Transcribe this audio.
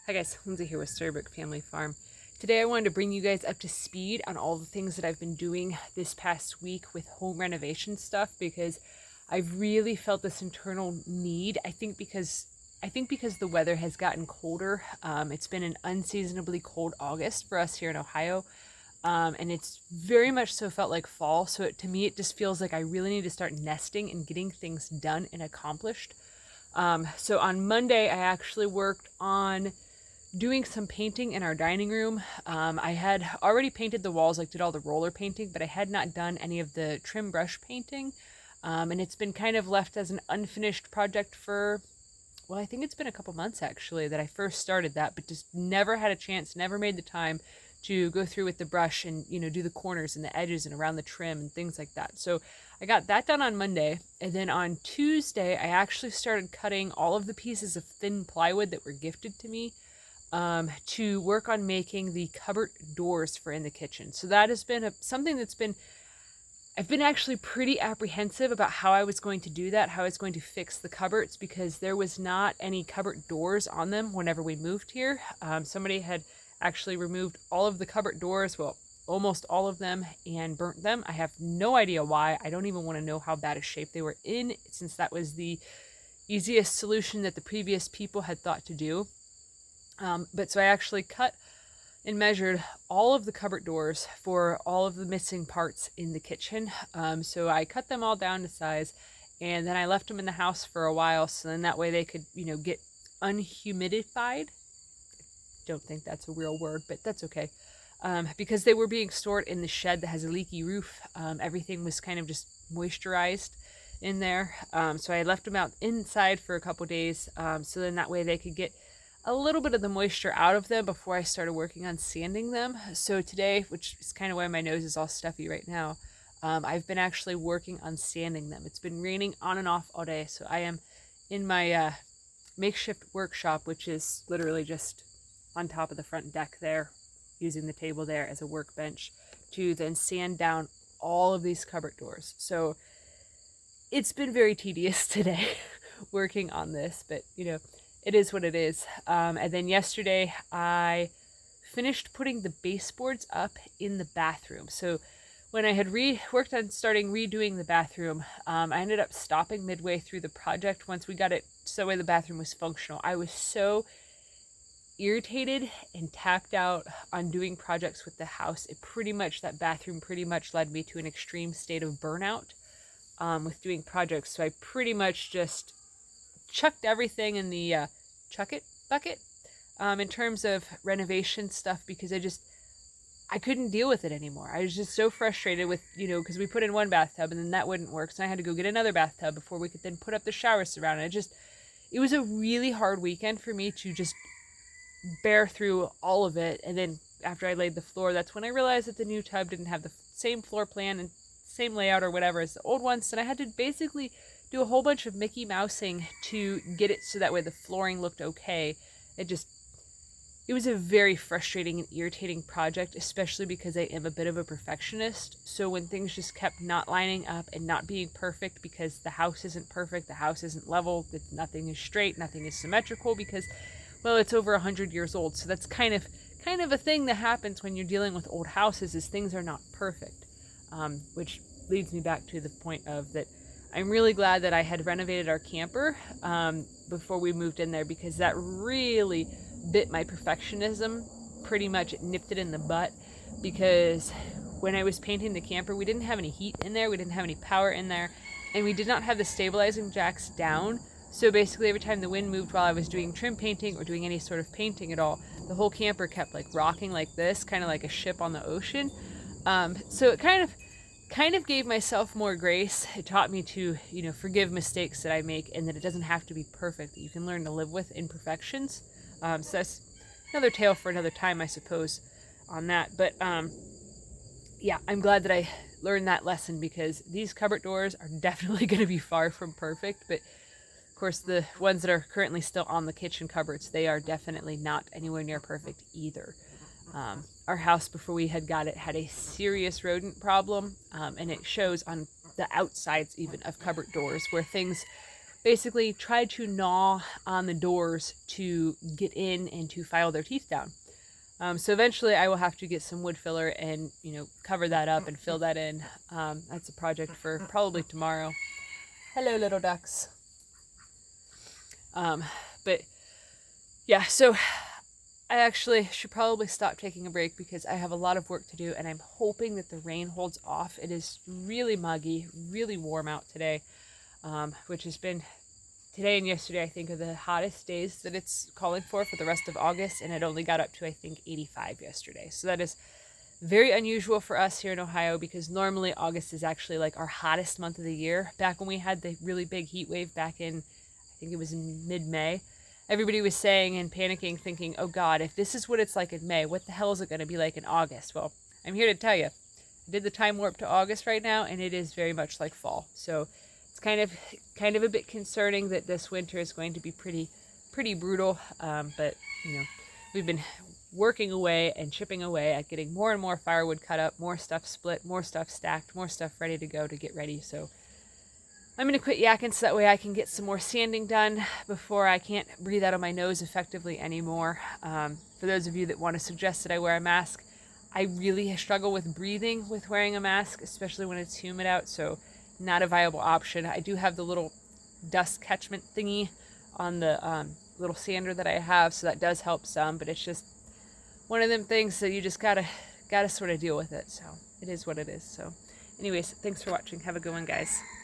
Hi guys, Lindsay here with Storybook Family Farm. Today I wanted to bring you guys up to speed on all the things that I've been doing this past week with home renovation stuff because I've really felt this internal need. I think because the weather has gotten colder. It's been an unseasonably cold August for us here in Ohio. And it's very much so felt like fall. So to me, it just feels like I really need to start nesting and getting things done and accomplished. So on Monday, I actually worked on doing some painting in our dining room. I had already painted the walls, like did all the roller painting, but I had not done any of the trim brush painting. And it's been kind of left as an unfinished project for, well, I think it's been a couple months actually that I first started that, but just never had a chance, never made the time to go through with the brush and, do the corners and the edges and around the trim and things like that. So I got that done on Monday. And then on Tuesday, I actually started cutting all of the pieces of thin plywood that were gifted to me to work on making the cupboard doors for in the kitchen. So that has been something that's been, I've been actually pretty apprehensive about how I was going to do that, how I was going to fix the cupboards, because there was not any cupboard doors on them whenever we moved here. Somebody had actually removed all of the cupboard doors, well, almost all of them, and burnt them. I have no idea why. I don't even want to know how bad a shape they were in, since that was the easiest solution that the previous people had thought to do. But so I actually cut and measured all of the cupboard doors for all of the missing parts in the kitchen. So I cut them all down to size, and then I left them in the house for a while, so then that way they could, get unhumidified. Don't think that's a real word, but that's okay. Because they were being stored in the shed that has a leaky roof. Everything was kind of just moisturized in there. So I left them out inside for a couple days, so then that way they could get a little bit of the moisture out of them before I started working on sanding them. So today, which is kind of why my nose is all stuffy right now, I've been actually working on sanding them. It's been raining on and off all day, so I am in my makeshift workshop, which is literally just on top of the front deck there, using the table there as a workbench to then sand down all of these cupboard doors. So it's been very tedious today working on this, but it is what it is. And then yesterday I finished putting the baseboards up in the bathroom. So when I had worked on starting redoing the bathroom, I ended up stopping midway through the project once we got it so the way the bathroom was functional. I was so irritated and tapped out on doing projects with the house. That bathroom pretty much led me to an extreme state of burnout with doing projects. So I pretty much just chucked everything in the chuck it bucket in terms of renovation stuff, because I couldn't deal with it anymore. I was just so frustrated with, because we put in one bathtub and then that wouldn't work. So I had to go get another bathtub before we could then put up the shower surround. It was a really hard weekend for me to just bear through all of it. And then after I laid the floor, that's when I realized that the new tub didn't have the same floor plan and same layout or whatever as the old ones. And I had to basically do a whole bunch of Mickey Mousing to get it so that way the flooring looked okay. It was a very frustrating and irritating project, especially because I am a bit of a perfectionist. So when things just kept not lining up and not being perfect, because the house isn't perfect, the house isn't level, nothing is straight, nothing is symmetrical, because, well, it's over 100 years old. So that's kind of a thing that happens when you're dealing with old houses, is things are not perfect. Which leads me back to the point of that I'm really glad that I had renovated our camper before we moved in there, because that really bit my perfectionism. Pretty much nipped it in the butt, because when I was painting the camper, we didn't have any heat in there, we didn't have any power in there, and we did not have the stabilizing jacks down. So basically every time the wind moved while I was doing trim painting or doing any sort of painting at all, the whole camper kept like rocking like this, kind of like a ship on the ocean. So it kind of gave myself more grace. It taught me to, forgive mistakes that I make, and that it doesn't have to be perfect, that you can learn to live with imperfections. So that's another tale for another time, I suppose, on that. But yeah, I'm glad that I learned that lesson, because these cupboard doors are definitely going to be far from perfect. But of course, the ones that are currently still on the kitchen cupboards, they are definitely not anywhere near perfect either. Our house, before we had got it, had a serious rodent problem, and it shows on the outsides even of cupboard doors, where things basically tried to gnaw on the doors to get in and to file their teeth down. So eventually I will have to get some wood filler and, cover that up and fill that in. That's a project for probably tomorrow. Hello, little ducks. But yeah, so I actually should probably stop taking a break because I have a lot of work to do, and I'm hoping that the rain holds off. It is really muggy, really warm out today, which has been today and yesterday, I think, are the hottest days that it's calling for the rest of August, and it only got up to, I think, 85 yesterday. So that is very unusual for us here in Ohio because normally August is actually like our hottest month of the year. Back when we had the really big heat wave back in, I think it was in mid-May, everybody was saying and panicking, thinking, oh God, if this is what it's like in May, what the hell is it going to be like in August? Well, I'm here to tell you, I did the time warp to August right now, and it is very much like fall. So it's kind of a bit concerning that this winter is going to be pretty brutal. But we've been working away and chipping away at getting more and more firewood cut up, more stuff split, more stuff stacked, more stuff ready to go to get ready. So I'm going to quit yakking so that way I can get some more sanding done before I can't breathe out of my nose effectively anymore. For those of you that want to suggest that I wear a mask, I really struggle with breathing with wearing a mask, especially when it's humid out, so not a viable option. I do have the little dust catchment thingy on the little sander that I have, so that does help some, but it's just one of them things that you just gotta sort of deal with it. So it is what it is. So anyways, thanks for watching. Have a good one, guys.